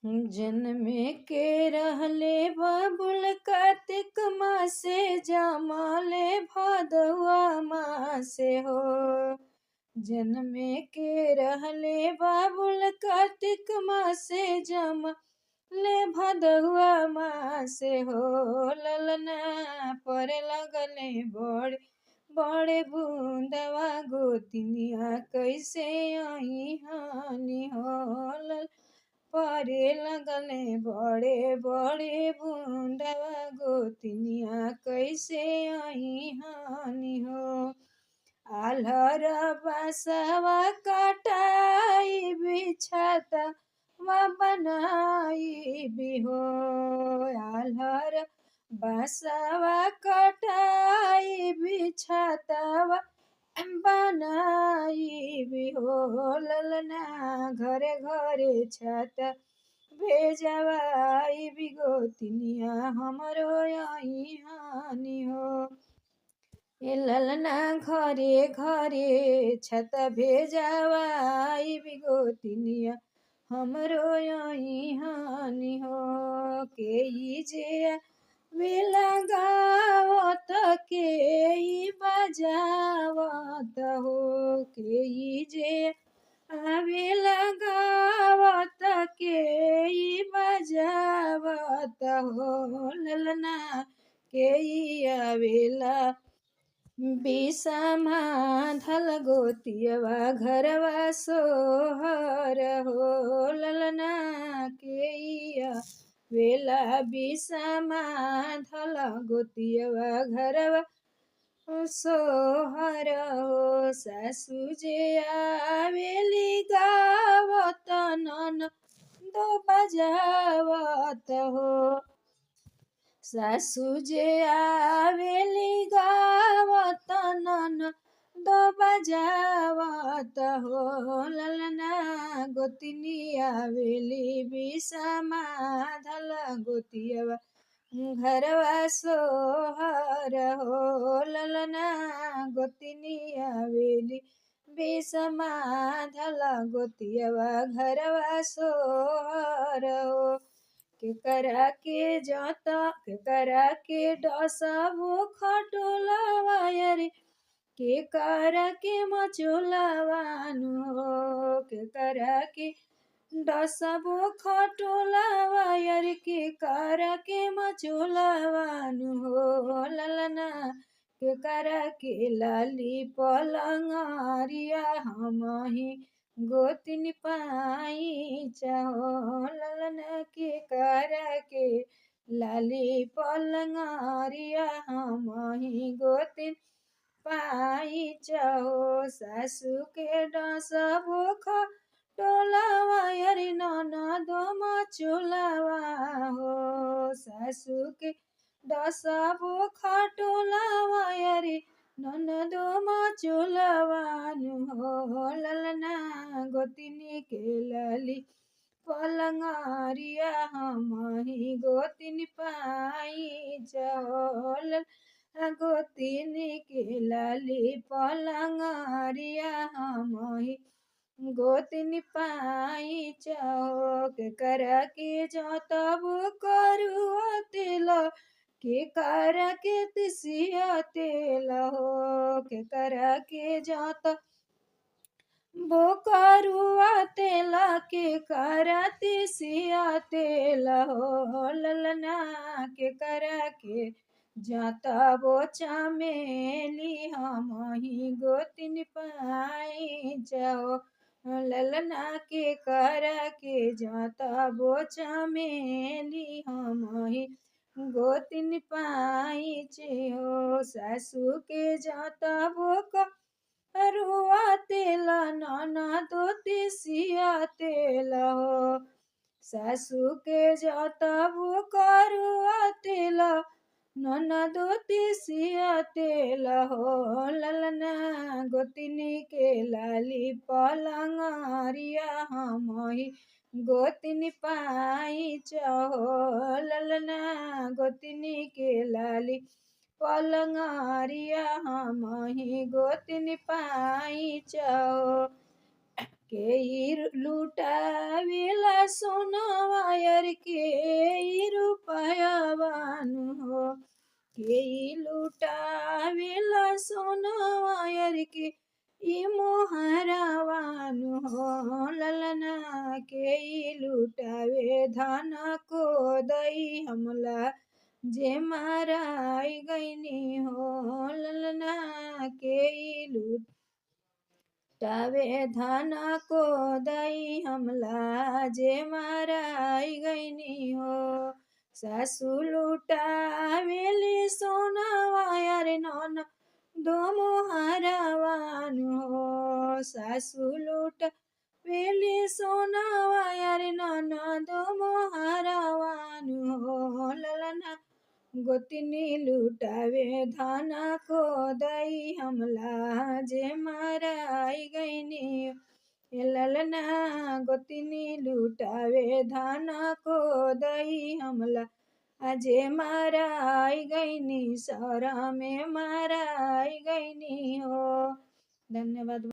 जन्मे के रहले बाबुल कार्तिक मासे जमले भदौआ मासे हो। जन्मे के रहले बाबुल कार्तिक मासे जमले भदौआ मासे हो। ललना पर लगले बड़े बड़े बूंदवा गोतिनिया कैसे आई हानि हो। परे लगले बड़े बड़े बूंदवा गोतिनिया कैसे आई हानि हो। आल्हर बसवा कटाई बिछता वा बनाई बिहो। आल्हर बसवा कटाई बिछता वा बनाई बिहो। ललना घरे घरे छत भेजवाई बिगोतिनिया हमरो आई हानि हो। ललना घरे घरे छत भेजवाई बिगोतिनिया हमरो आई हानि हो। के जे वेला गावत के बजावत हो। के जे आवेला गावत के बजावत हो। ललना के आवेला बिसमा धल गोतियवा घरवा सोहर हो। ललना के वेला बिसमा धल गोतियवा घरवा सोहर हो। सासू जे आवेली गावत ननदो बजावत हो। सासू जे आवेली गावत ननदो बजावत हो। ललना गोतिनी आवेली बिसमा धल गोतियवा घरवा सोहर हो। ललना गोतिनी आवेली बिसमा धल गोतियवा घरवा सोहर हो। केकरा के जाता केकरा के डसबो खटोलावा यारी केकरा के मचोलावानु हो। केकरा के डसबो खटोलावा यारी केकरा के मचोलावानु हो। ललना केकरा के लाली पलंगरिया हमही गोतिनी पाई चाहो। ललना केकरा के लाली पलंगरिया हमही गोतिनी पाई चाहो। सासू के डसबो खटोलावा यारी ननदो मचोलावा हो। सासू के डसबो खटोलावा यारी ननदो मचोलावानु हो। ललना गोतिनी के लाली पलंगरिया हमही गोतिनी पाई चाहो। गोतिनी के लाली पलंगरिया हमही गोतिनी पाई चाहो। केकरा के जतबो करुआ तेल केकरा के तिसिया तेल हो। केकरा के जत बोकरुआ तेल केकरा तिसिया तेल हो। ललना केकरा के जतबो चमेली हमही गोतिनी पाई चाहो। ललना केकरा के जतबो चमेली हमही गोतिनी पाई चाहो। सासू के जतबो करुआ तेल ननदो तिसिया तेल हो। सासू के जतबो करुआ तेल ननदो तिसिया तेल हो। ललना गोतिनी के लाली पलंगरिया हमही गोतिनी पाई चाहो। ललना गोतिनी के लाली पलंगरिया हमही गोतिनी पाई चाहो। के लुटावेला सोनवा वायर के रुपयावानु हो के लुटावेला सोना वायर के ई मोहरावानु हो ललना के लुटावे धन को दई हमला जे माराई गईनी हो ललना के लुटावे धन को दई हमला जे माराई गईनी हो सासू लुटावेली सोना वायर नन दो मोहरावानु हो सासू लुटावेली सोना वायर नन दो मोहरावानु हो ललना गोतिनी लुटावे धाना को दई हमला जे माराई गईनी ललना गोतिनी लुटावे धाना को दई हमला अजे माराई गईनी सौरा में माराई गईनी हो। धन्यवाद।